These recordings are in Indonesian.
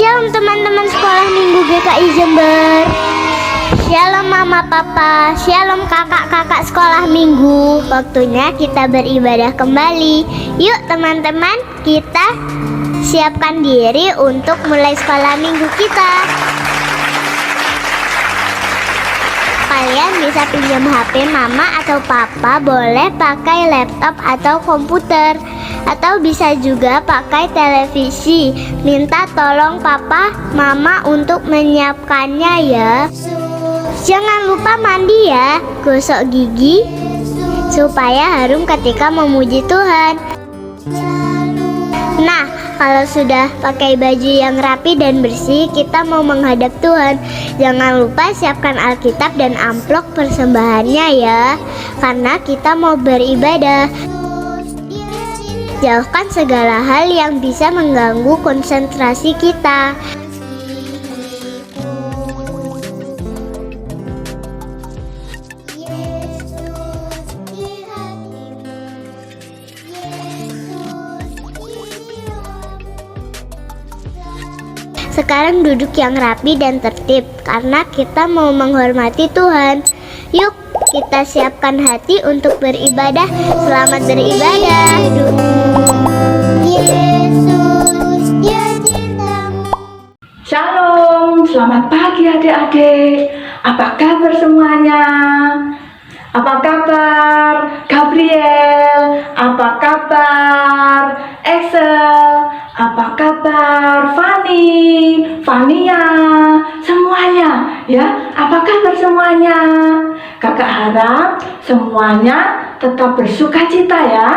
Shalom teman-teman sekolah Minggu GKI Jember. Shalom mama papa, shalom kakak-kakak sekolah Minggu. Waktunya kita beribadah kembali. Yuk teman-teman, kita siapkan diri untuk mulai sekolah Minggu kita. Kalian bisa pinjam HP mama atau papa, boleh pakai laptop atau komputer, atau bisa juga pakai televisi. Minta tolong papa mama untuk menyiapkannya ya. Jangan lupa mandi ya, gosok gigi supaya harum ketika memuji Tuhan. Nah, kalau sudah pakai baju yang rapi dan bersih, kita mau menghadap Tuhan. Jangan lupa siapkan Alkitab dan amplop persembahannya ya, karena kita mau beribadah. Jauhkan segala hal yang bisa mengganggu konsentrasi kita. Sekarang duduk yang rapi dan tertib, karena kita mau menghormati Tuhan. Yuk, kita siapkan hati untuk beribadah. Selamat beribadah. Yesus, dia cintamu. Shalom, selamat pagi adik-adik. Apa kabar semuanya? Apa kabar Gabriel? Apa kabar Excel? Apa kabar Fani, Fania, semuanya ya? Apa kabar semuanya? Kakak harap semuanya tetap bersuka cita ya,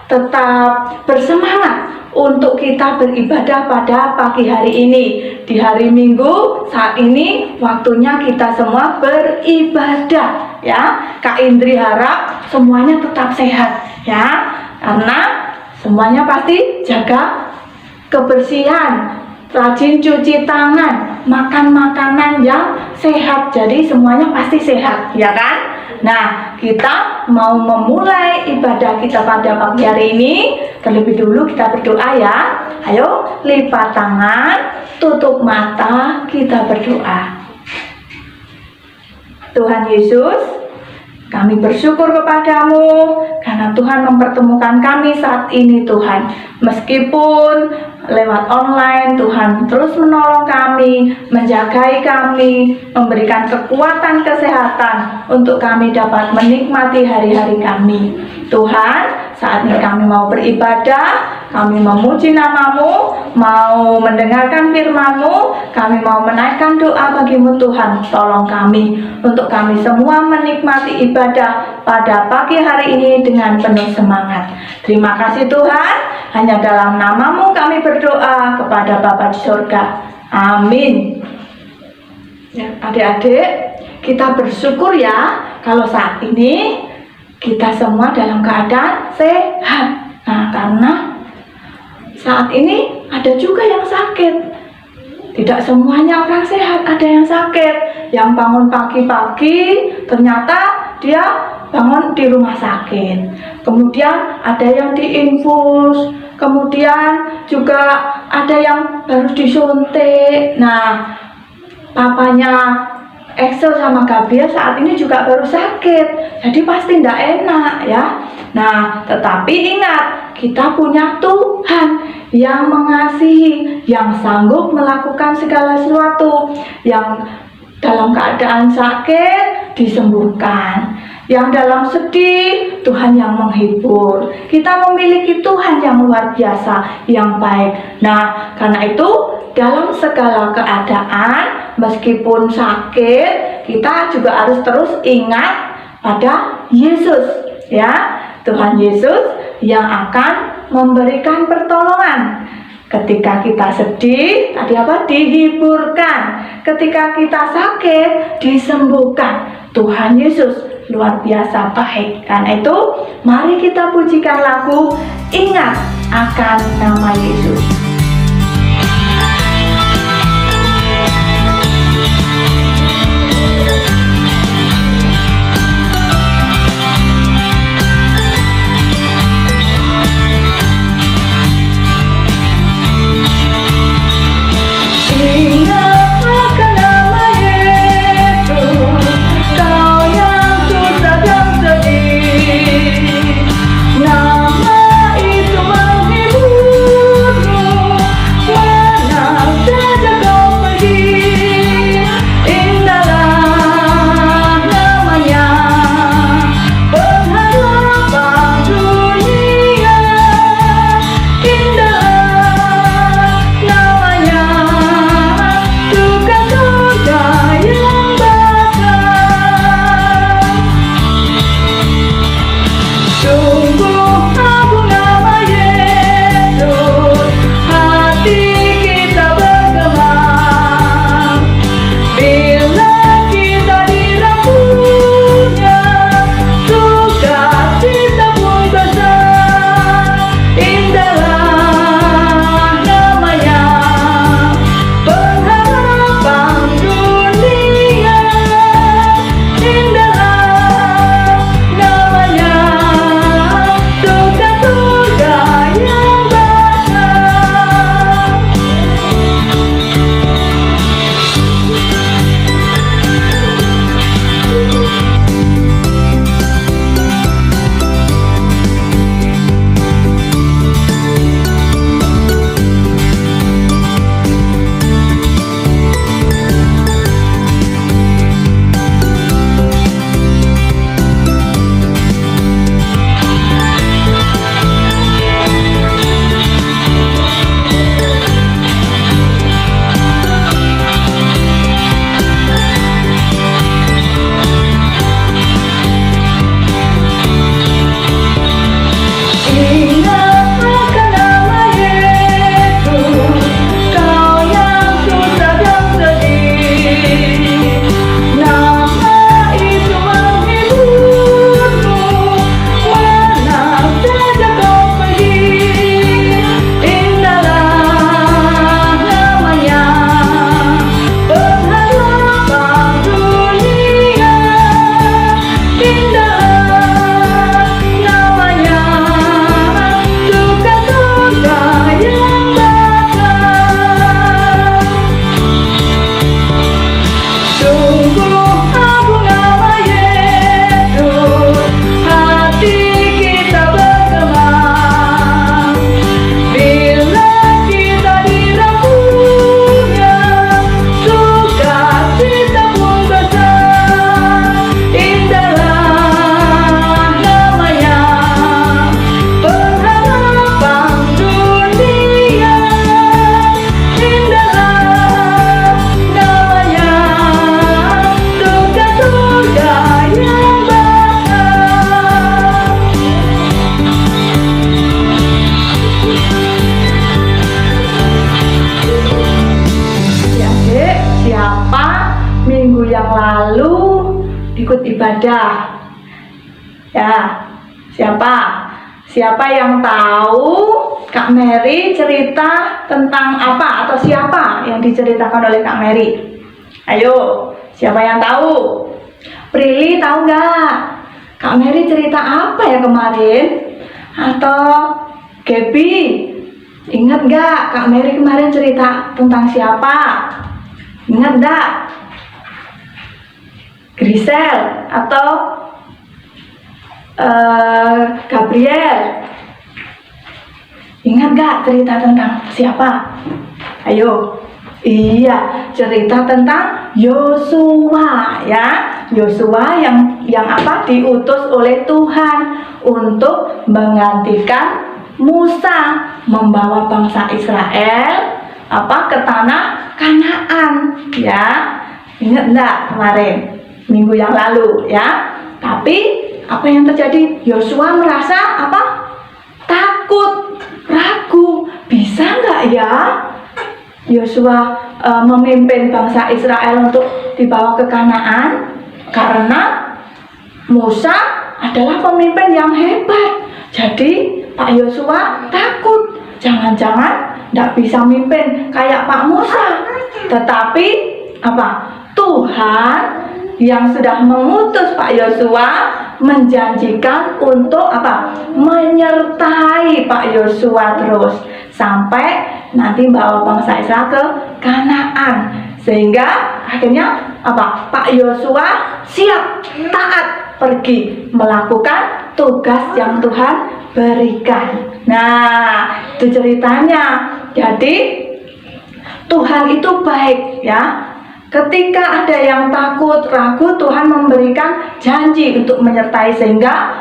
tetap bersemangat untuk kita beribadah pada pagi hari ini. Di hari Minggu saat ini waktunya kita semua beribadah ya. Kak Indri harap semuanya tetap sehat ya, karena semuanya pasti jaga kebersihan, rajin cuci tangan, makan makanan yang sehat, jadi semuanya pasti sehat, ya kan? Nah, kita mau memulai ibadah kita pada pagi hari ini. Terlebih dulu kita berdoa ya. Ayo, lipat tangan, tutup mata, kita berdoa. Tuhan Yesus, kami bersyukur kepadamu karena Tuhan mempertemukan kami saat ini Tuhan. Meskipun lewat online, Tuhan terus menolong kami, menjagai kami, memberikan kekuatan kesehatan untuk kami dapat menikmati hari-hari kami. Tuhan, saat ini kami mau beribadah, kami memuji namamu, mau mendengarkan firman-Mu, kami mau menaikkan doa bagimu Tuhan. Tolong kami, untuk kami semua menikmati ibadah pada pagi hari ini dengan penuh semangat. Terima kasih Tuhan, hanya dalam namamu kami berdoa kepada Bapa di surga. Amin. Ya, adik-adik, kita bersyukur ya kalau saat ini kita semua dalam keadaan sehat. Nah, karena saat ini ada juga yang sakit. Tidak semuanya orang sehat, ada yang sakit. Yang bangun pagi-pagi ternyata dia bangun di rumah sakit. Kemudian ada yang diinfus, kemudian juga ada yang baru disuntik. Nah, papanya Excel sama Gabriel saat ini juga baru sakit, jadi pasti tidak enak ya. Nah, tetapi ingat, kita punya Tuhan yang mengasihi, yang sanggup melakukan segala sesuatu, yang dalam keadaan sakit disembuhkan, yang dalam sedih Tuhan yang menghibur. Kita memiliki Tuhan yang luar biasa, yang baik. Nah, karena itu dalam segala keadaan, meskipun sakit, kita juga harus terus ingat pada Yesus ya. Tuhan Yesus yang akan memberikan pertolongan. Ketika kita sedih, tadi apa? Dihiburkan. Ketika kita sakit, disembuhkan. Tuhan Yesus luar biasa baik. Karena itu, mari kita pujikan lagu Ingat Akan Nama Yesus. beribadah. Ya, siapa? Siapa yang tahu Kak Mary cerita tentang apa atau siapa yang diceritakan oleh Kak Mary? Ayo, siapa yang tahu? Prilly tahu nggak? Kak Mary cerita apa ya kemarin? Atau Gaby, ingat nggak Kak Mary kemarin cerita tentang siapa? Ingat nggak? Grisel atau Gabriel? Ingat nggak cerita tentang siapa? Ayo. Iya, cerita tentang Yosua ya. Yosua yang apa? Diutus oleh Tuhan untuk menggantikan Musa membawa bangsa Israel ke tanah Kanaan ya. Ingat enggak kemarin minggu yang lalu ya? Tapi apa yang terjadi? Yosua merasa takut, ragu, bisa nggak ya Yosua memimpin bangsa Israel untuk dibawa ke Kanaan? Karena Musa adalah pemimpin yang hebat. Jadi Pak Yosua takut, jangan-jangan tidak bisa memimpin kayak Pak Musa. Tetapi Tuhan yang sudah mengutus Pak Yosua menjanjikan untuk menyertai Pak Yosua terus sampai nanti bawa bangsa Israel ke Kanaan. Sehingga akhirnya Pak Yosua siap taat pergi melakukan tugas yang Tuhan berikan. Nah, itu ceritanya. Jadi Tuhan itu baik ya. Ketika ada yang takut, ragu, Tuhan memberikan janji untuk menyertai sehingga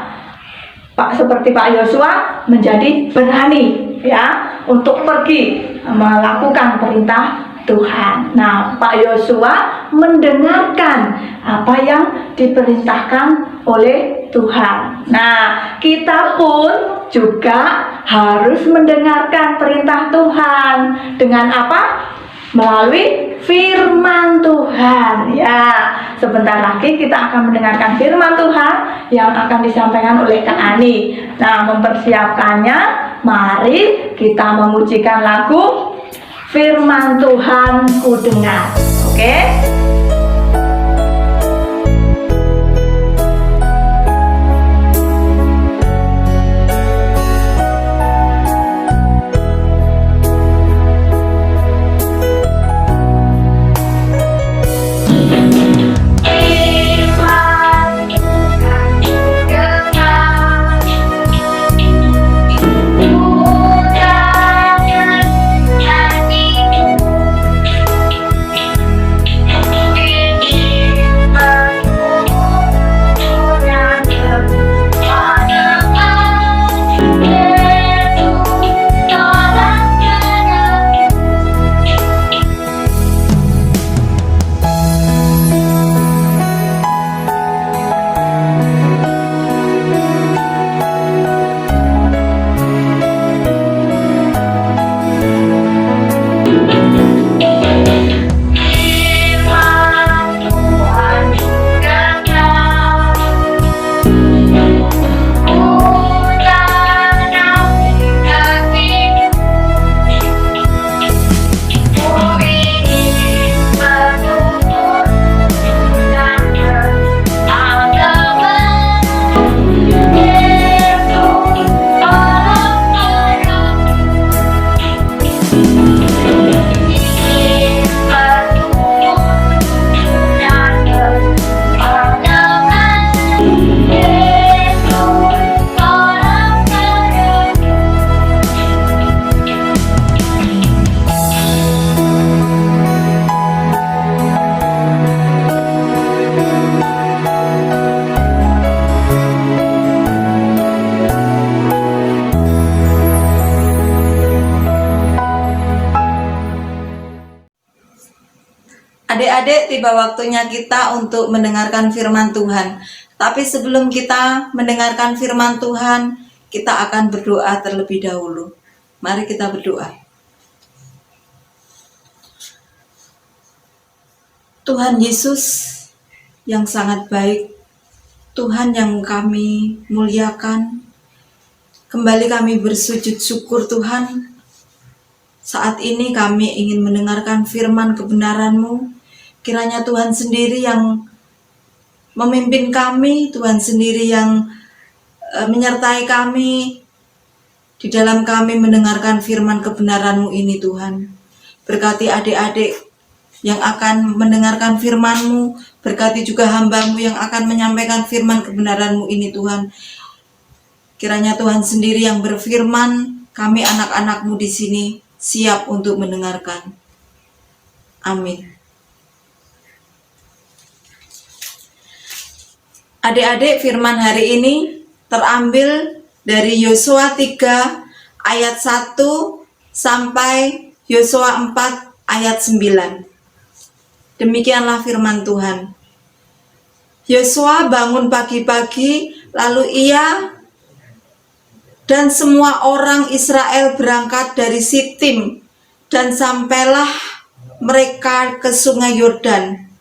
seperti Pak Yosua menjadi berani ya untuk pergi melakukan perintah Tuhan. Nah, Pak Yosua mendengarkan apa yang diperintahkan oleh Tuhan. Nah, kita pun juga harus mendengarkan perintah Tuhan dengan apa? Melalui firman Tuhan ya. Sebentar lagi kita akan mendengarkan firman Tuhan yang akan disampaikan oleh Kak Ani. Nah, mempersiapkannya, mari kita memujikan lagu Firman Tuhan ku dengar. Oke? Adik-adik, tiba waktunya kita untuk mendengarkan firman Tuhan. Tapi sebelum kita mendengarkan firman Tuhan, kita akan berdoa terlebih dahulu. Mari kita berdoa. Tuhan Yesus yang sangat baik, Tuhan yang kami muliakan, kembali kami bersujud syukur Tuhan. Saat ini kami ingin mendengarkan firman kebenaran-Mu. Kiranya Tuhan sendiri yang memimpin kami, Tuhan sendiri yang menyertai kami di dalam kami mendengarkan firman kebenaran-Mu ini Tuhan. Berkati adik-adik yang akan mendengarkan firman-Mu, berkati juga hamba-Mu yang akan menyampaikan firman kebenaran-Mu ini Tuhan. Kiranya Tuhan sendiri yang berfirman, kami anak-anak-Mu di sini siap untuk mendengarkan. Amin. Adik-adik, firman hari ini terambil dari Yosua 3 ayat 1 sampai Yosua 4 ayat 9. Demikianlah firman Tuhan. Yosua bangun pagi-pagi, lalu ia dan semua orang Israel berangkat dari Sitim, dan sampailah mereka ke sungai Yordan.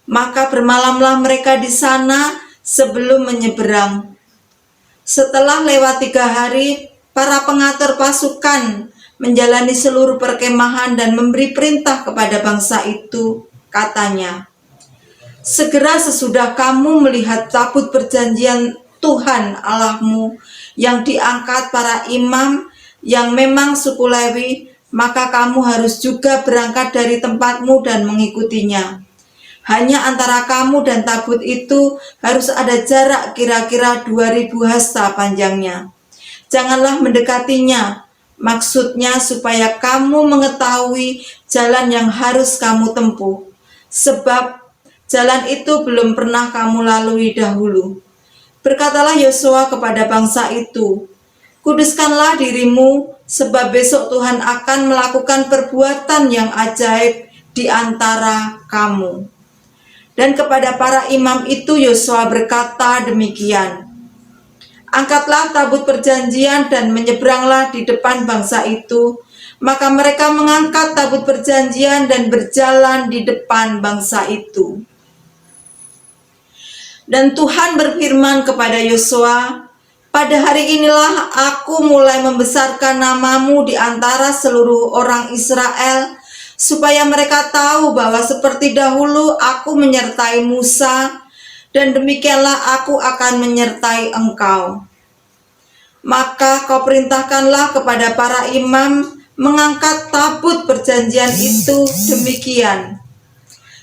Maka bermalamlah mereka di sana sebelum menyeberang. Setelah lewat 3 hari, para pengatur pasukan menjalani seluruh perkemahan dan memberi perintah kepada bangsa itu. Katanya, segera sesudah kamu melihat tabut perjanjian Tuhan Allahmu yang diangkat para imam yang memang suku Lewi, maka kamu harus juga berangkat dari tempatmu dan mengikutinya. Hanya antara kamu dan tabut itu harus ada jarak kira-kira 2000 hasta panjangnya. Janganlah mendekatinya, maksudnya supaya kamu mengetahui jalan yang harus kamu tempuh. Sebab jalan itu belum pernah kamu lalui dahulu. Berkatalah Yosua kepada bangsa itu, kuduskanlah dirimu, sebab besok Tuhan akan melakukan perbuatan yang ajaib di antara kamu. Dan kepada para imam itu Yosua berkata demikian, angkatlah tabut perjanjian dan menyeberanglah di depan bangsa itu. Maka mereka mengangkat tabut perjanjian dan berjalan di depan bangsa itu. Dan Tuhan berfirman kepada Yosua, pada hari inilah aku mulai membesarkan namamu di antara seluruh orang Israel, supaya mereka tahu bahwa seperti dahulu aku menyertai Musa, dan demikianlah aku akan menyertai engkau. Maka kau perintahkanlah kepada para imam mengangkat tabut perjanjian itu demikian.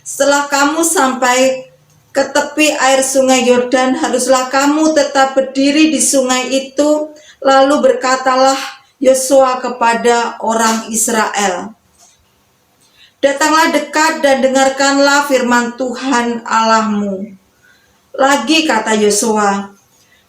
Setelah kamu sampai ke tepi air sungai Yordan, haruslah kamu tetap berdiri di sungai itu. Lalu berkatalah Yosua kepada orang Israel, datanglah dekat dan dengarkanlah firman Tuhan Allahmu. Lagi kata Yosua,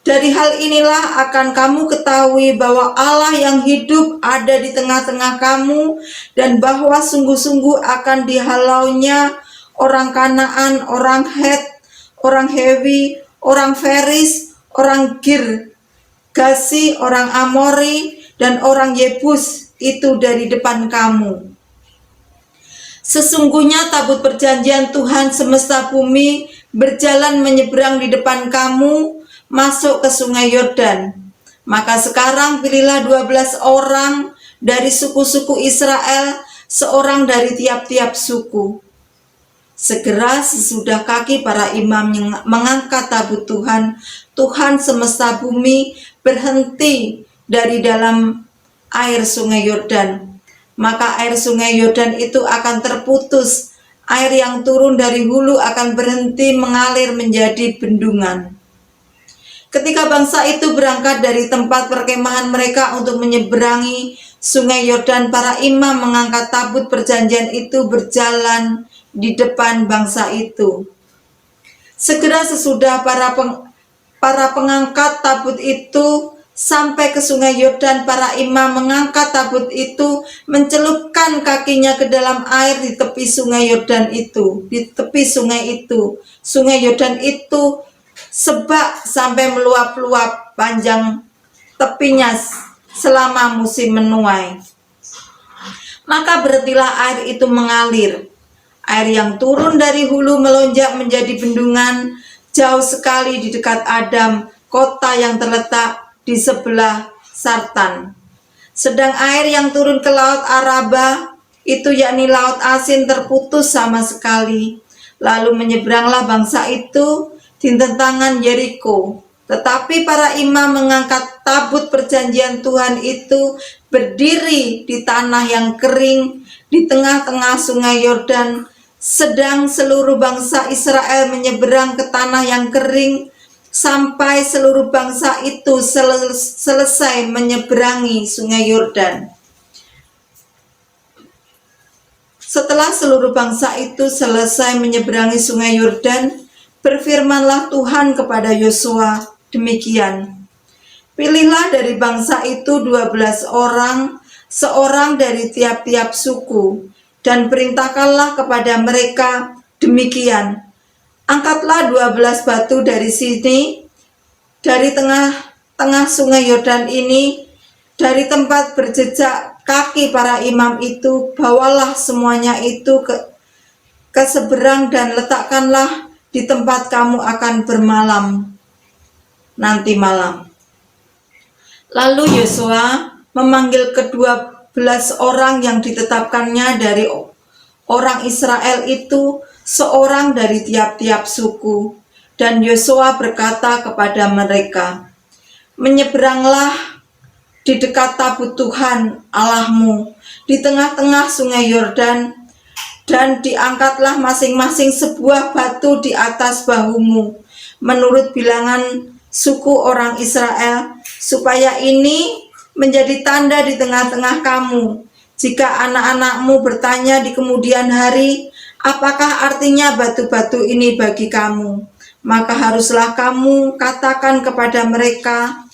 dari hal inilah akan kamu ketahui bahwa Allah yang hidup ada di tengah-tengah kamu, dan bahwa sungguh-sungguh akan dihalaunya orang Kanaan, orang Het, orang Hewi, orang Feris, orang Girgasi, orang Amori, dan orang Yebus itu dari depan kamu. Sesungguhnya tabut perjanjian Tuhan semesta bumi berjalan menyeberang di depan kamu, masuk ke sungai Yordan. Maka sekarang pilihlah 12 orang dari suku-suku Israel, seorang dari tiap-tiap suku. Segera sesudah kaki para imam yang mengangkat tabut Tuhan, Tuhan semesta bumi berhenti dari dalam air sungai Yordan. Maka air sungai Yordan itu akan terputus, air yang turun dari hulu akan berhenti mengalir menjadi bendungan. Ketika bangsa itu berangkat dari tempat perkemahan mereka untuk menyeberangi sungai Yordan, para imam mengangkat tabut perjanjian itu berjalan di depan bangsa itu. Segera sesudah para pengangkat tabut itu sampai ke sungai Yordan, para imam mengangkat tabut itu, mencelupkan kakinya ke dalam air di tepi sungai Yordan itu. Di tepi sungai itu, sungai Yordan itu sebak sampai meluap-luap panjang tepinya selama musim menuai. Maka berhentilah air itu mengalir. Air yang turun dari hulu melonjak menjadi bendungan jauh sekali di dekat Adam, kota yang terletak di sebelah Sartan. Sedang air yang turun ke laut Araba, itu yakni laut asin, terputus sama sekali. Lalu menyeberanglah bangsa itu di tentangan Yeriko. Tetapi para imam mengangkat tabut perjanjian Tuhan itu berdiri di tanah yang kering di tengah-tengah sungai Yordan, sedang seluruh bangsa Israel menyeberang ke tanah yang kering sampai seluruh bangsa itu selesai menyeberangi sungai Yordan. Setelah seluruh bangsa itu selesai menyeberangi sungai Yordan, berfirmanlah Tuhan kepada Yosua demikian: Pilihlah dari bangsa itu 12 orang, seorang dari tiap-tiap suku, dan perintahkanlah kepada mereka demikian: Angkatlah 12 batu dari sini, dari tengah-tengah sungai Yordan ini, dari tempat berjejak kaki para imam itu, bawalah semuanya itu ke seberang dan letakkanlah di tempat kamu akan bermalam nanti malam. Lalu Yosua memanggil ke-12 orang yang ditetapkannya dari orang Israel itu, seorang dari tiap-tiap suku. Dan Yosua berkata kepada mereka, menyeberanglah di dekat tabut Tuhan Allahmu di tengah-tengah sungai Yordan, dan diangkatlah masing-masing sebuah batu di atas bahumu menurut bilangan suku orang Israel, supaya ini menjadi tanda di tengah-tengah kamu. Jika anak-anakmu bertanya di kemudian hari, apakah artinya batu-batu ini bagi kamu, maka haruslah kamu katakan kepada mereka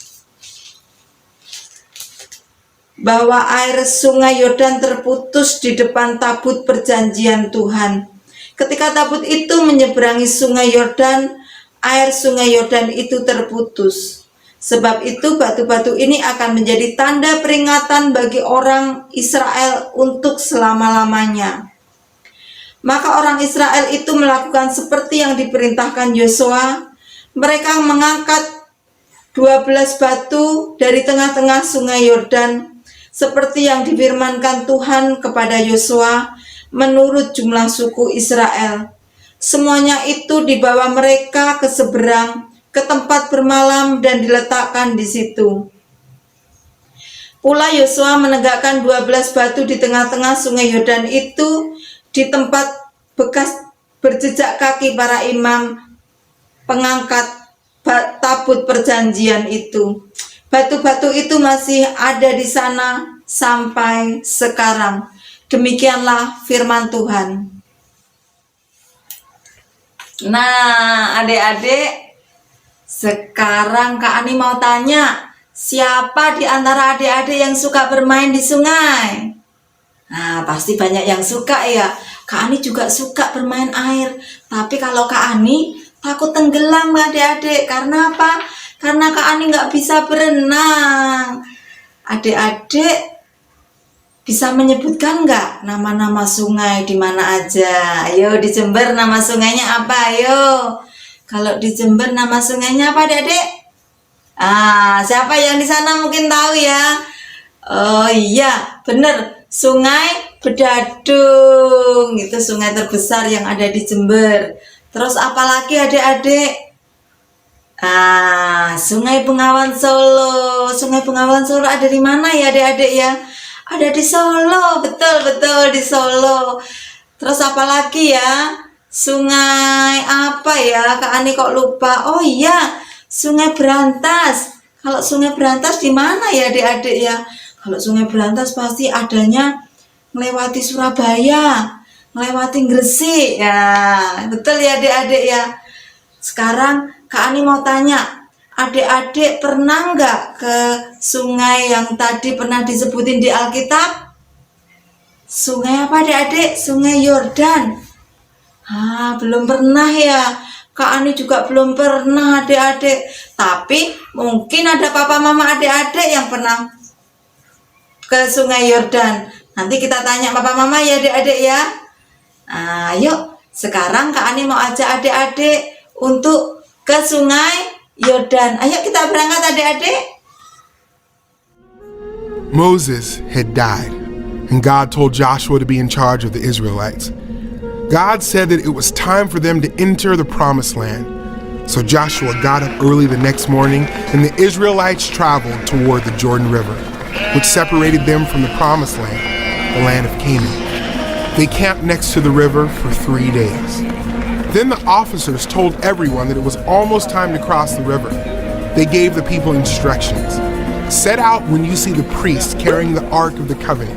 bahwa air sungai Yordan terputus di depan tabut perjanjian Tuhan. Ketika tabut itu menyeberangi sungai Yordan, air sungai Yordan itu terputus. Sebab itu batu-batu ini akan menjadi tanda peringatan bagi orang Israel untuk selama-lamanya. Maka orang Israel itu melakukan seperti yang diperintahkan Yosua. Mereka mengangkat 12 batu dari tengah-tengah sungai Yordan, seperti yang difirmankan Tuhan kepada Yosua menurut jumlah suku Israel. Semuanya itu dibawa mereka ke seberang, ke tempat bermalam, dan diletakkan di situ. Pula Yosua menegakkan 12 batu di tengah-tengah sungai Yordan itu di tempat bekas berjejak kaki para imam pengangkat tabut perjanjian itu. Batu-batu itu masih ada di sana sampai sekarang. Demikianlah firman Tuhan. Nah, adik-adik, sekarang Kak Ani mau tanya, siapa di antara adik-adik yang suka bermain di sungai? Nah, pasti banyak yang suka ya. Kak Ani juga suka bermain air. Tapi kalau Kak Ani takut tenggelam adik-adik. Karena apa? Karena Kak Ani nggak bisa berenang. Adik-adik bisa menyebutkan nggak nama-nama sungai di mana aja? Ayo, di Jember nama sungainya apa? Ayo. Kalau di Jember nama sungainya apa, Adik-adik? Siapa yang di sana mungkin tahu ya? Oh iya, bener. Sungai Bedadung. Itu sungai terbesar yang ada di Jember. Terus apalagi Adik-adik? Sungai Bengawan Solo. Sungai Bengawan Solo ada di mana ya, Adik-adik ya? Ada di Solo, betul di Solo. Terus apa lagi ya? Sungai apa ya? Kak Ani kok lupa? Oh iya, Sungai Berantas. Kalau Sungai Berantas di mana ya, adik-adik ya? Kalau Sungai Berantas pasti adanya melewati Surabaya, melewati Gresik. Ya, betul ya adik-adik ya. Sekarang Kak Ani mau tanya, adik-adik pernah nggak ke sungai yang tadi pernah disebutin di Alkitab? Sungai apa adik-adik? Sungai Yordan. Belum pernah ya. Kak Ani juga belum pernah adik-adik. Tapi mungkin ada papa mama adik-adik yang pernah ke Sungai Yordan. Nanti kita tanya papa mama ya adik-adik ya. Yuk, sekarang Kak Ani mau ajak adik-adik untuk ke sungai Yordan. Ayo kita berangkat adik-adik. Moses had died, and God told Joshua to be in charge of the Israelites. God said that it was time for them to enter the promised land. So Joshua got up early the next morning, and the Israelites traveled toward the Jordan River, which separated them from the promised land, the land of Canaan. They camped next to the river for 3 days. Then the officers told everyone that it was almost time to cross the river. They gave the people instructions. Set out when you see the priest carrying the Ark of the Covenant.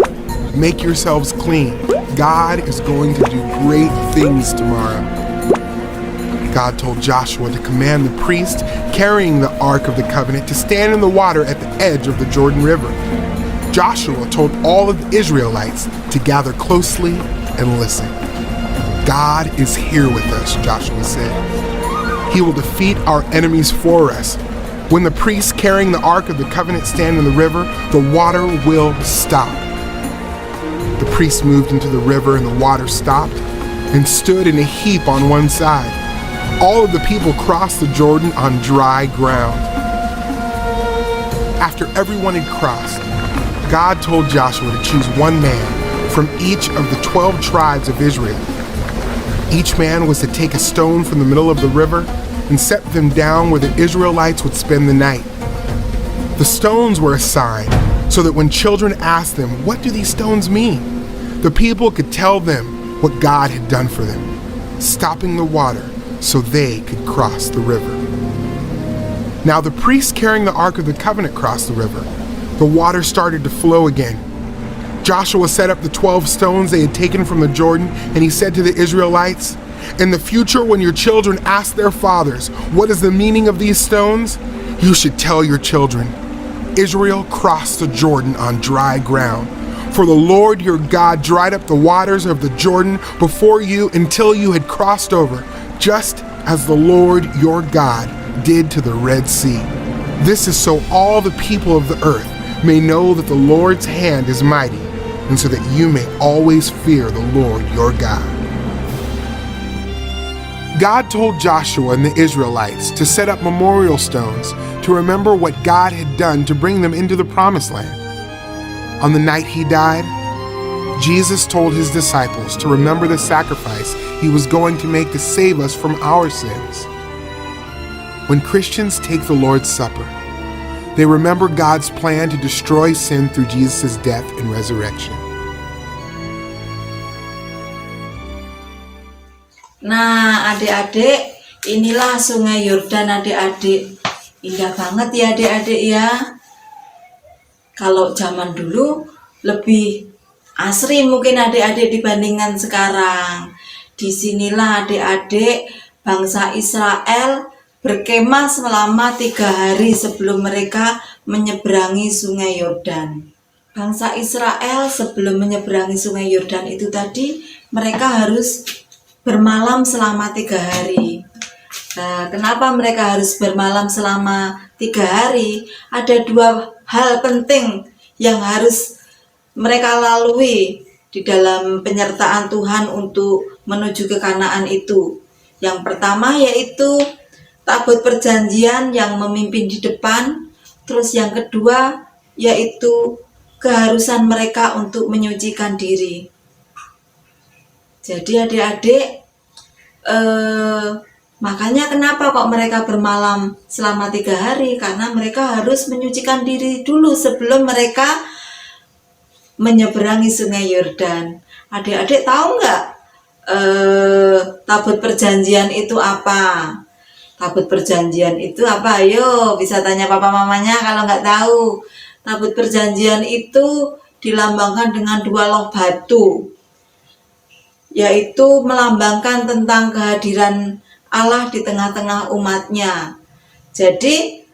Make yourselves clean. God is going to do great things tomorrow. God told Joshua to command the priest carrying the Ark of the Covenant to stand in the water at the edge of the Jordan River. Joshua told all of the Israelites to gather closely and listen. God is here with us, Joshua said. He will defeat our enemies for us. When the priests carrying the Ark of the Covenant stand in the river, the water will stop. The priests moved into the river and the water stopped and stood in a heap on one side. All of the people crossed the Jordan on dry ground. After everyone had crossed, God told Joshua to choose one man from each of the 12 tribes of Israel. Each man was to take a stone from the middle of the river and set them down where the Israelites would spend the night. The stones were a sign so that when children asked them, "What do these stones mean?" the people could tell them what God had done for them, stopping the water so they could cross the river. Now the priests carrying the Ark of the Covenant crossed the river. The water started to flow again. Joshua set up the 12 stones they had taken from the Jordan, and he said to the Israelites, "In the future, when your children ask their fathers, 'What is the meaning of these stones?' you should tell your children, 'Israel crossed the Jordan on dry ground. For the Lord your God dried up the waters of the Jordan before you until you had crossed over, just as the Lord your God did to the Red Sea. This is so all the people of the earth may know that the Lord's hand is mighty, and so that you may always fear the Lord your God." God told Joshua and the Israelites to set up memorial stones to remember what God had done to bring them into the promised land. On the night he died, Jesus told his disciples to remember the sacrifice he was going to make to save us from our sins. When Christians take the Lord's Supper, they remember God's plan to destroy sin through Jesus' death and resurrection. Nah, adik-adik, inilah Sungai Yordan adik-adik. Indah banget ya adik-adik ya. Kalau zaman dulu lebih asri mungkin adik-adik dibandingkan sekarang. Disinilah adik-adik bangsa Israel berkemah selama 3 hari sebelum mereka menyeberangi Sungai Yordan. Bangsa Israel sebelum menyeberangi Sungai Yordan itu tadi mereka harus bermalam selama 3 hari. Nah, kenapa mereka harus bermalam selama 3 hari? Ada 2 hal penting yang harus mereka lalui di dalam penyertaan Tuhan untuk menuju ke Kanaan itu. Yang pertama yaitu tabut perjanjian yang memimpin di depan. Terus yang kedua yaitu keharusan mereka untuk menyucikan diri. Jadi adik-adik, makanya kenapa kok mereka bermalam selama 3 hari? Karena mereka harus menyucikan diri dulu sebelum mereka menyeberangi Sungai Yordan. Adik-adik tahu nggak tabut perjanjian itu apa? Tabut perjanjian itu apa? Ayo bisa tanya papa mamanya kalau nggak tahu. Tabut perjanjian itu dilambangkan dengan 2 loh batu, yaitu melambangkan tentang kehadiran Allah di tengah-tengah umatnya. Jadi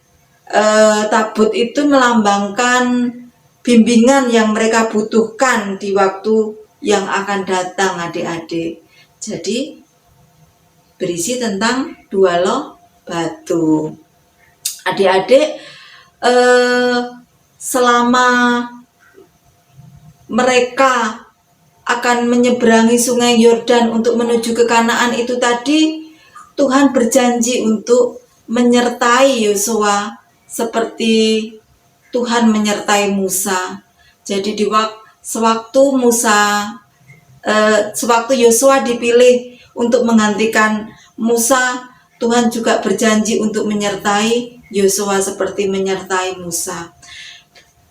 tabut itu melambangkan bimbingan yang mereka butuhkan di waktu yang akan datang adik-adik. Jadi berisi tentang 2 loh batu. Adik-adik, selama mereka akan menyeberangi Sungai Yordan untuk menuju ke Kanaan itu tadi, Tuhan berjanji untuk menyertai Yosua seperti Tuhan menyertai Musa. Jadi sewaktu Yosua dipilih untuk menggantikan Musa, Tuhan juga berjanji untuk menyertai Yosua seperti menyertai Musa.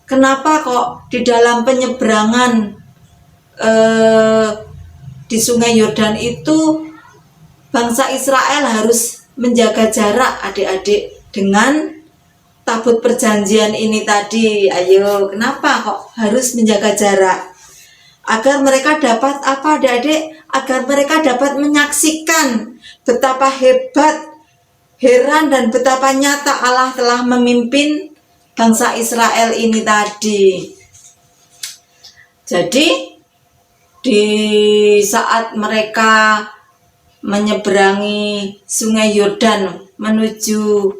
Kenapa kok di dalam penyeberangan di Sungai Yordan itu bangsa Israel harus menjaga jarak adik-adik dengan tabut perjanjian ini tadi? Ayo, kenapa kok harus menjaga jarak? Agar mereka dapat apa adik-adik? Agar mereka dapat menyaksikan betapa hebat, heran dan betapa nyata Allah telah memimpin bangsa Israel ini tadi. Jadi di saat mereka menyeberangi Sungai Yordan menuju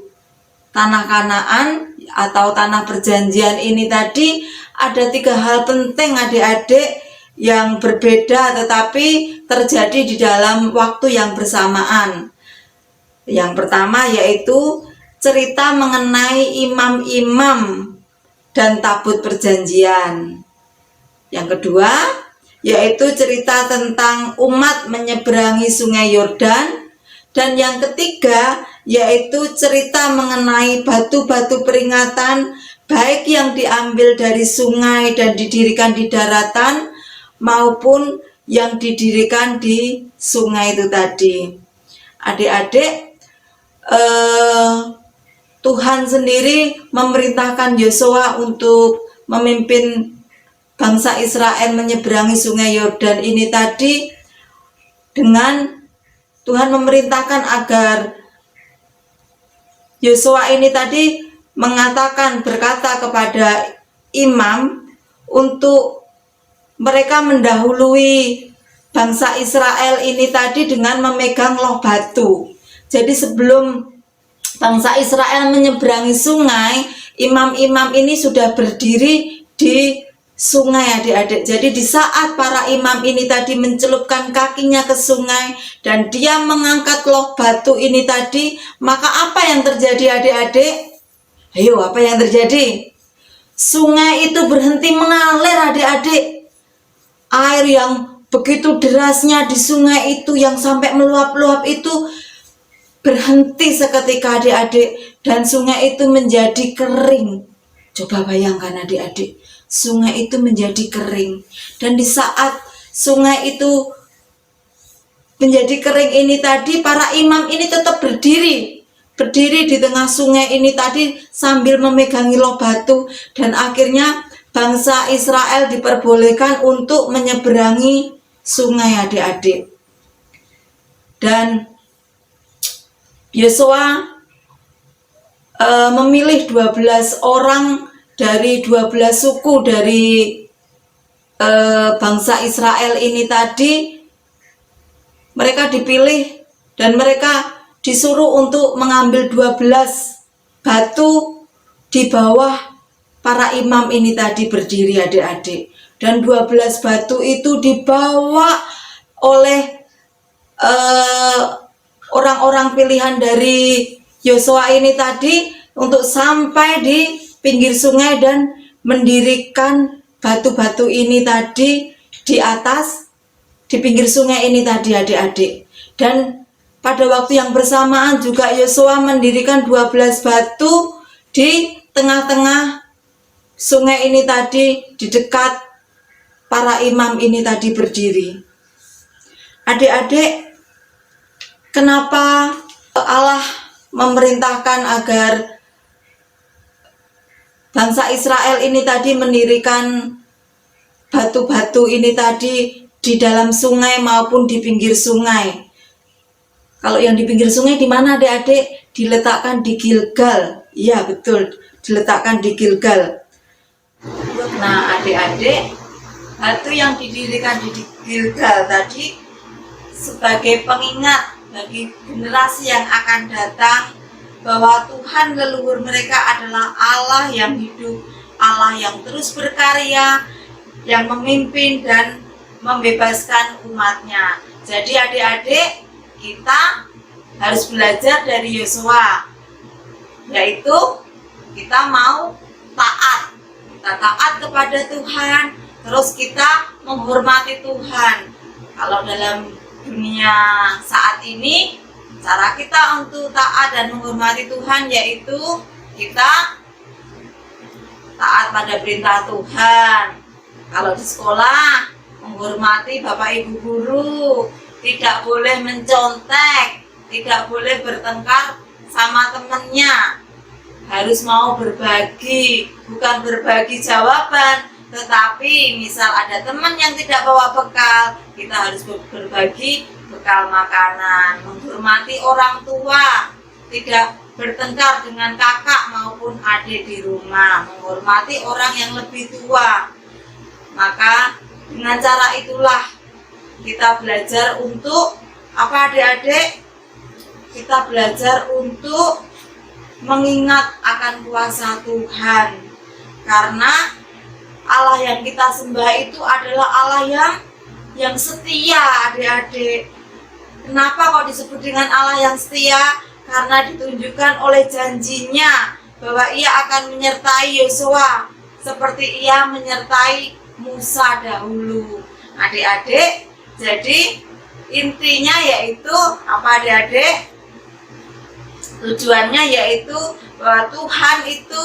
tanah Kanaan atau tanah perjanjian ini tadi, ada 3 hal penting adik-adik yang berbeda tetapi terjadi di dalam waktu yang bersamaan. Yang pertama yaitu cerita mengenai imam-imam dan tabut perjanjian. Yang kedua yaitu cerita tentang umat menyeberangi Sungai Yordan. Dan yang ketiga yaitu cerita mengenai batu-batu peringatan, baik yang diambil dari sungai dan didirikan di daratan maupun yang didirikan di sungai itu tadi. Adik-adik, Tuhan sendiri memerintahkan Yosua untuk memimpin bangsa Israel menyeberangi Sungai Yordan ini tadi, dengan Tuhan memerintahkan agar Yosua ini tadi berkata kepada imam untuk mereka mendahului bangsa Israel ini tadi dengan memegang loh batu. Jadi sebelum bangsa Israel menyeberangi sungai, imam-imam ini sudah berdiri di sungai adik-adik. Jadi di saat para imam ini tadi mencelupkan kakinya ke sungai dan dia mengangkat loh batu ini tadi, maka apa yang terjadi adik-adik? Ayo, apa yang terjadi? Sungai itu berhenti mengalir adik-adik. Air yang begitu derasnya di sungai itu yang sampai meluap-luap itu berhenti seketika adik-adik, dan sungai itu menjadi kering. Coba bayangkan adik-adik, sungai itu menjadi kering. Dan di saat sungai itu menjadi kering ini tadi, para imam ini tetap berdiri di tengah sungai ini tadi sambil memegangi loh batu. Dan akhirnya bangsa Israel diperbolehkan untuk menyeberangi sungai adik-adik. Dan Yosua memilih 12 orang dari 12 suku dari bangsa Israel ini tadi. Mereka dipilih dan mereka disuruh untuk mengambil 12 batu di bawah para imam ini tadi berdiri adik-adik. Dan 12 batu itu dibawa oleh orang-orang pilihan dari Yosua ini tadi untuk sampai di pinggir sungai dan mendirikan batu-batu ini tadi di pinggir sungai ini tadi adik-adik. Dan pada waktu yang bersamaan juga Yosua mendirikan 12 batu di tengah-tengah sungai ini tadi, di dekat para imam ini tadi berdiri. Adik-adik, kenapa Allah memerintahkan agar bangsa Israel ini tadi mendirikan batu-batu ini tadi di dalam sungai maupun di pinggir sungai? Kalau yang di pinggir sungai di mana adik-adik? Diletakkan di Gilgal. Iya betul, diletakkan di Gilgal. Nah adik-adik, batu yang didirikan di Gilgal tadi sebagai pengingat bagi generasi yang akan datang bahwa Tuhan leluhur mereka adalah Allah yang hidup, Allah yang terus berkarya, yang memimpin dan membebaskan umatnya. Jadi adik-adik, kita harus belajar dari Yosua yaitu kita mau taat. Kita taat kepada Tuhan, terus kita menghormati Tuhan. Kalau dalam dunia saat ini, cara kita untuk taat dan menghormati Tuhan yaitu kita taat pada perintah Tuhan. Kalau di sekolah, menghormati Bapak Ibu guru, tidak boleh mencontek, tidak boleh bertengkar sama temannya, harus mau berbagi, bukan berbagi jawaban, tetapi misal ada teman yang tidak bawa bekal, kita harus berbagi bekal makanan, menghormati orang tua, tidak bertengkar dengan kakak maupun adik di rumah, menghormati orang yang lebih tua. Maka dengan cara itulah kita belajar untuk apa adik-adik? Kita belajar untuk mengingat akan kuasa Tuhan. Karena Allah yang kita sembah itu adalah Allah yang setia, adik-adik. Kenapa kok disebut dengan Allah yang setia? Karena ditunjukkan oleh janjinya bahwa ia akan menyertai Yosua seperti ia menyertai Musa dahulu. Adik-adik, jadi intinya yaitu apa adik-adik? Tujuannya yaitu bahwa Tuhan itu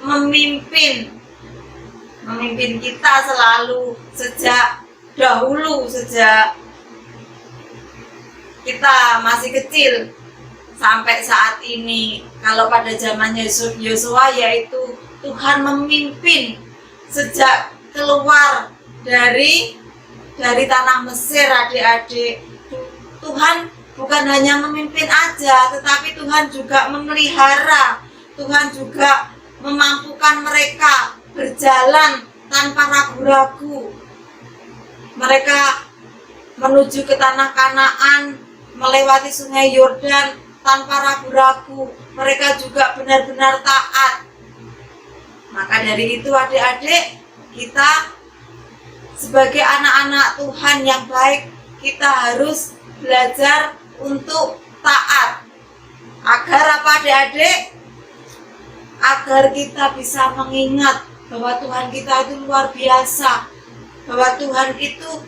memimpin kita selalu sejak dahulu, sejak kita masih kecil sampai saat ini. Kalau pada zaman Yosua yaitu Tuhan memimpin sejak keluar dari tanah Mesir, adik-adik. Tuhan bukan hanya memimpin aja, tetapi Tuhan juga memelihara. Tuhan juga memampukan mereka berjalan tanpa ragu-ragu. Mereka menuju ke tanah Kanaan, melewati sungai Yordan tanpa ragu-ragu. Mereka juga benar-benar taat. Maka dari itu adik-adik, kita sebagai anak-anak Tuhan yang baik, kita harus belajar untuk taat. Agar apa adik-adik? Agar kita bisa mengingat bahwa Tuhan kita itu luar biasa, bahwa Tuhan itu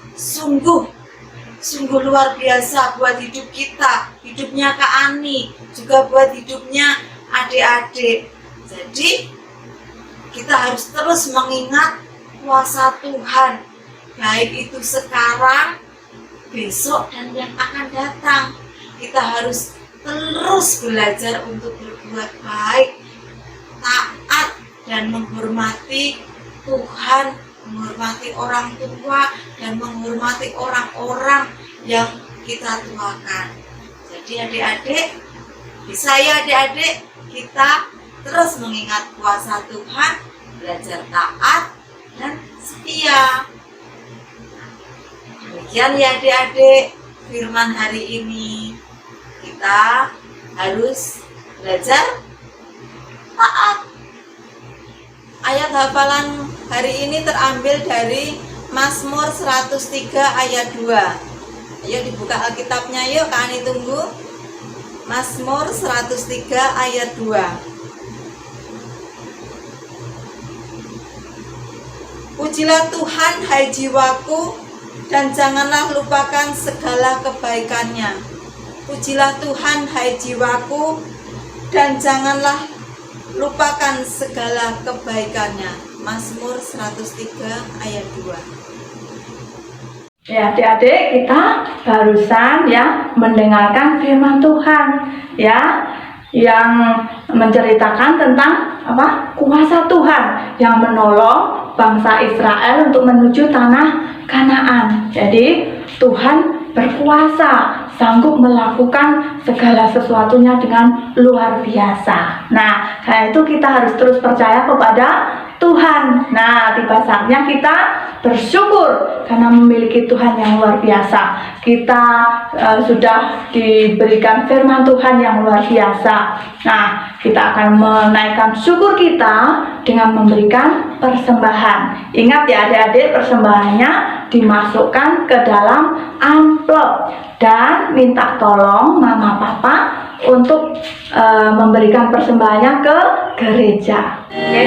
sungguh luar biasa buat hidup kita, hidupnya Kak Ani, juga buat hidupnya adik-adik. Jadi kita harus terus mengingat kuasa Tuhan, baik itu sekarang, besok, dan yang akan datang. Kita harus terus belajar untuk berbuat baik, taat, dan menghormati Tuhan, menghormati orang tua, dan menghormati orang-orang yang kita tuakan. Jadi adik-adik, bisa ya adik-adik, kita terus mengingat kuasa Tuhan, belajar taat dan setia. Demikian ya adik-adik firman hari ini. Kita harus belajar taat. Ayat hafalan hari ini terambil dari Mazmur 103 ayat 2. Ayo dibuka Alkitabnya yuk, Kak Ani tunggu. Mazmur 103 ayat 2. Pujilah Tuhan hai jiwaku, dan janganlah lupakan segala kebaikannya. Pujilah Tuhan hai jiwaku, dan janganlah lupakan segala kebaikannya. Mazmur 103 ayat 2. Ya adik-adik, kita barusan ya mendengarkan firman Tuhan ya, yang menceritakan tentang apa? Kuasa Tuhan yang menolong bangsa Israel untuk menuju tanah Kanaan. Jadi Tuhan berkuasa, sanggup melakukan segala sesuatunya dengan luar biasa. Nah, karena itu kita harus terus percaya kepada Tuhan. Nah, tiba saatnya kita bersyukur karena memiliki Tuhan yang luar biasa. Kita sudah diberikan firman Tuhan yang luar biasa. Nah, kita akan menaikkan syukur kita dengan memberikan persembahan. Ingat ya adik-adik, persembahannya dimasukkan ke dalam amplop dan minta tolong mama papa untuk memberikan persembahannya ke gereja. Oke.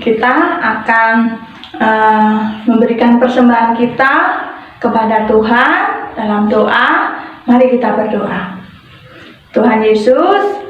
Kita akan memberikan persembahan kita kepada Tuhan dalam doa. Mari kita berdoa. Tuhan Yesus,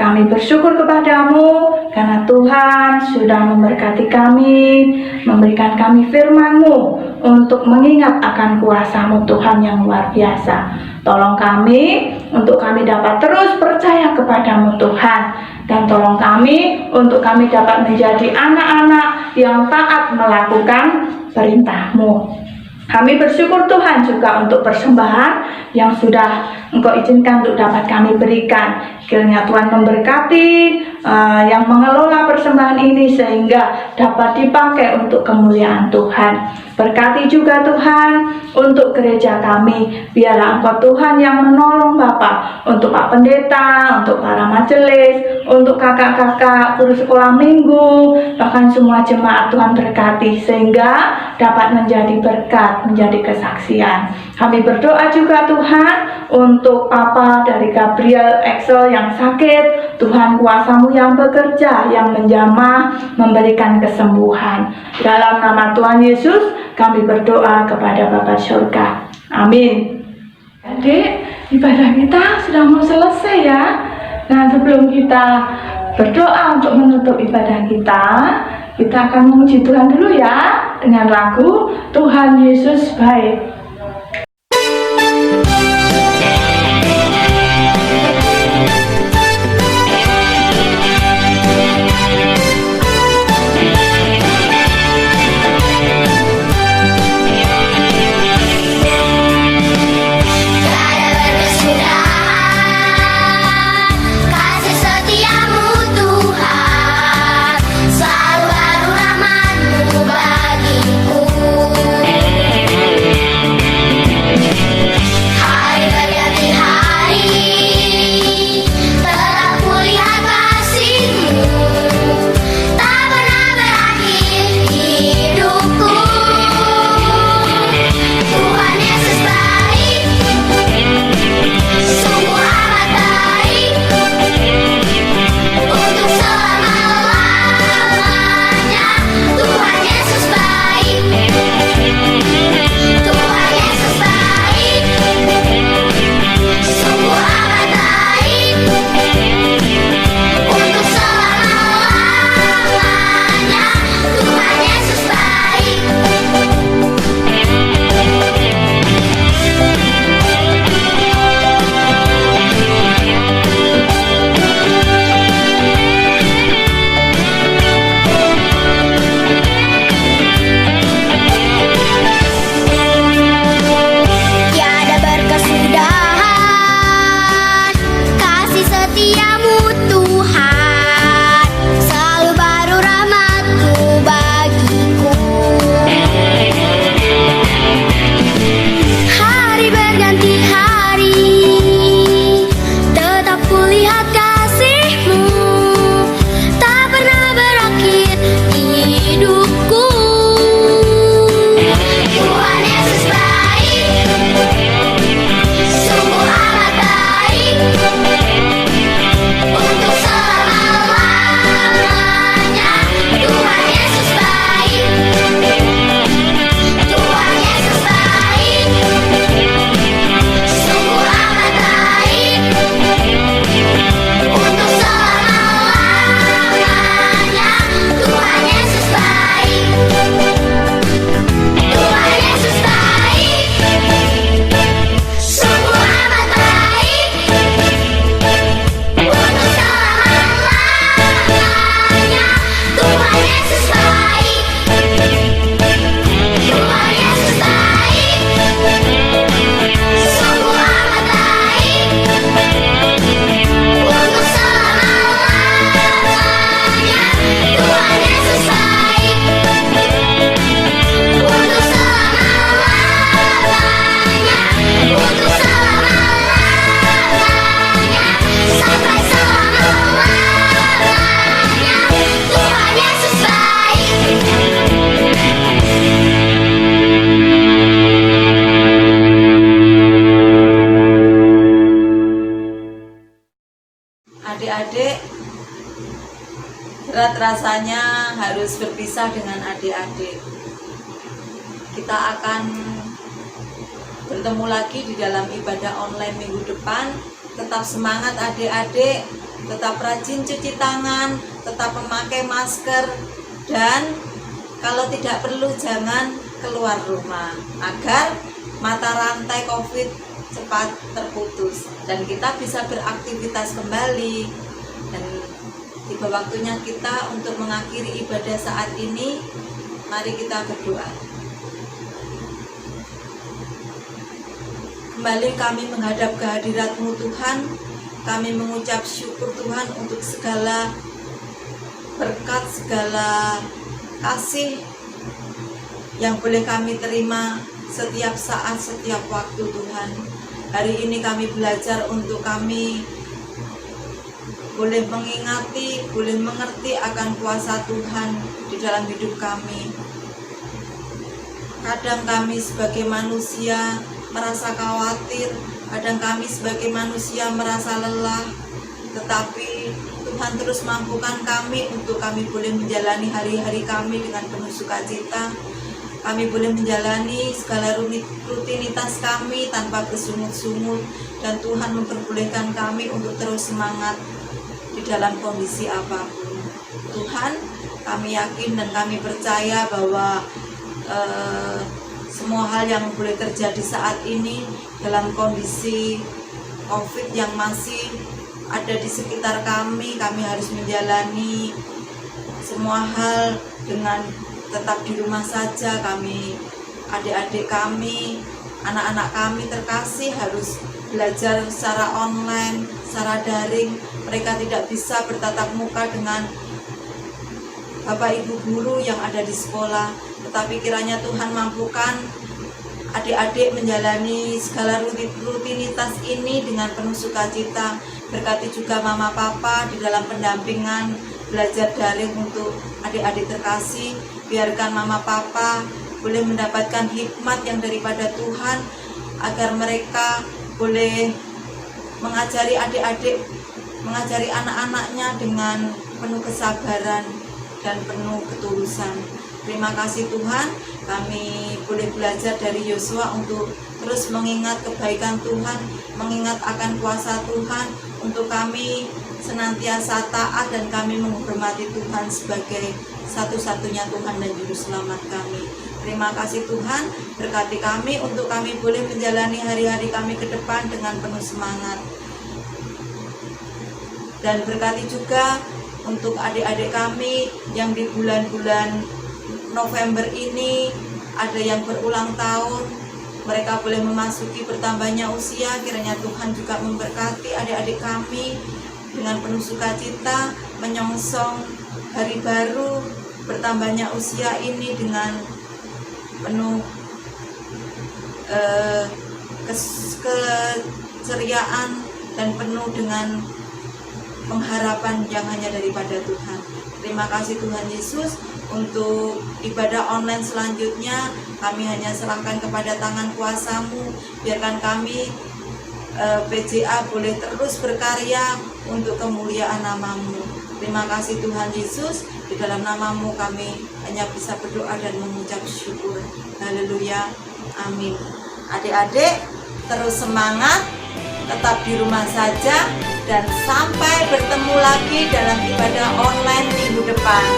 kami bersyukur kepadamu karena Tuhan sudah memberkati kami, memberikan kami firman-Mu untuk mengingat akan kuasa-Mu Tuhan yang luar biasa. Tolong kami untuk kami dapat terus percaya kepadamu Tuhan. Dan tolong kami untuk kami dapat menjadi anak-anak yang taat melakukan perintah-Mu. Kami bersyukur Tuhan juga untuk persembahan yang sudah Engkau izinkan untuk dapat kami berikan. Kiranya Tuhan memberkati yang mengelola persembahan ini sehingga dapat dipakai untuk kemuliaan Tuhan. Berkati juga Tuhan untuk gereja kami. Biarlah Engkau Tuhan yang menolong Bapak, untuk Pak Pendeta, untuk para majelis, untuk kakak-kakak guru sekolah minggu, bahkan semua jemaat Tuhan berkati sehingga dapat menjadi berkat, menjadi kesaksian. Kami berdoa juga Tuhan untuk Papa dari Gabriel Excel yang sakit. Tuhan kuasa-Mu yang bekerja, yang menjamah, memberikan kesembuhan. Dalam nama Tuhan Yesus kami berdoa kepada Bapa Surga. Amin. Adik, ibadah kita sudah mau selesai ya. Nah, sebelum kita berdoa untuk menutup ibadah kita akan memuji Tuhan dulu ya dengan lagu Tuhan Yesus Baik. Selalu haru rahmat-Mu bagiku. Berat rasanya harus berpisah dengan adik-adik. Kita akan bertemu lagi di dalam ibadah online minggu depan. Tetap semangat adik-adik, tetap rajin cuci tangan, tetap memakai masker, dan kalau tidak perlu jangan keluar rumah agar mata rantai COVID cepat terputus dan kita bisa beraktivitas kembali. Dan tiba waktunya kita untuk mengakhiri ibadah saat ini. Mari kita berdoa. Kembali kami menghadap kehadirat-Mu Tuhan. Kami mengucap syukur Tuhan untuk segala berkat, segala kasih yang boleh kami terima setiap saat, setiap waktu Tuhan. Hari ini kami belajar untuk kami boleh mengingati, boleh mengerti akan kuasa Tuhan di dalam hidup kami. Kadang kami sebagai manusia merasa khawatir, kadang kami sebagai manusia merasa lelah, tetapi Tuhan terus mampukan kami untuk kami boleh menjalani hari-hari kami dengan penuh sukacita. Kami boleh menjalani segala rutinitas kami tanpa bersungut-sungut, dan Tuhan memperbolehkan kami untuk terus semangat di dalam kondisi apapun. Tuhan, kami yakin dan kami percaya bahwa semua hal yang boleh terjadi saat ini dalam kondisi COVID yang masih ada di sekitar kami harus menjalani semua hal dengan tetap di rumah saja. Kami, adik-adik kami, anak-anak kami terkasih harus belajar secara online, secara daring. Mereka tidak bisa bertatap muka dengan Bapak Ibu guru yang ada di sekolah, tetapi kiranya Tuhan mampukan adik-adik menjalani segala rutinitas ini dengan penuh sukacita. Berkati juga Mama Papa di dalam pendampingan belajar daring untuk adik-adik terkasih. Biarkan Mama Papa boleh mendapatkan hikmat yang daripada Tuhan, agar mereka boleh mengajari adik-adik, mengajari anak-anaknya dengan penuh kesabaran dan penuh ketulusan. Terima kasih Tuhan, kami boleh belajar dari Yosua untuk terus mengingat kebaikan Tuhan, mengingat akan kuasa Tuhan, untuk kami senantiasa taat dan kami menghormati Tuhan sebagai satu-satunya Tuhan dan Juru Selamat kami. Terima kasih Tuhan, berkati kami untuk kami boleh menjalani hari-hari kami ke depan dengan penuh semangat. Dan berkati juga untuk adik-adik kami yang di bulan-bulan November ini ada yang berulang tahun, mereka boleh memasuki bertambahnya usia. Kiranya Tuhan juga memberkati adik-adik kami dengan penuh sukacita menyongsong hari baru bertambahnya usia ini dengan penuh keceriaan dan penuh dengan pengharapan yang hanya daripada Tuhan. Terima kasih Tuhan Yesus. Untuk ibadah online selanjutnya kami hanya serahkan kepada tangan kuasa-Mu. Biarkan kami PJA boleh terus berkarya untuk kemuliaan nama-Mu. Terima kasih Tuhan Yesus. Di dalam nama-Mu kami hanya bisa berdoa dan mengucap syukur. Haleluya. Amin. Adik-adik terus semangat, tetap di rumah saja, dan sampai bertemu lagi dalam ibadah online minggu depan.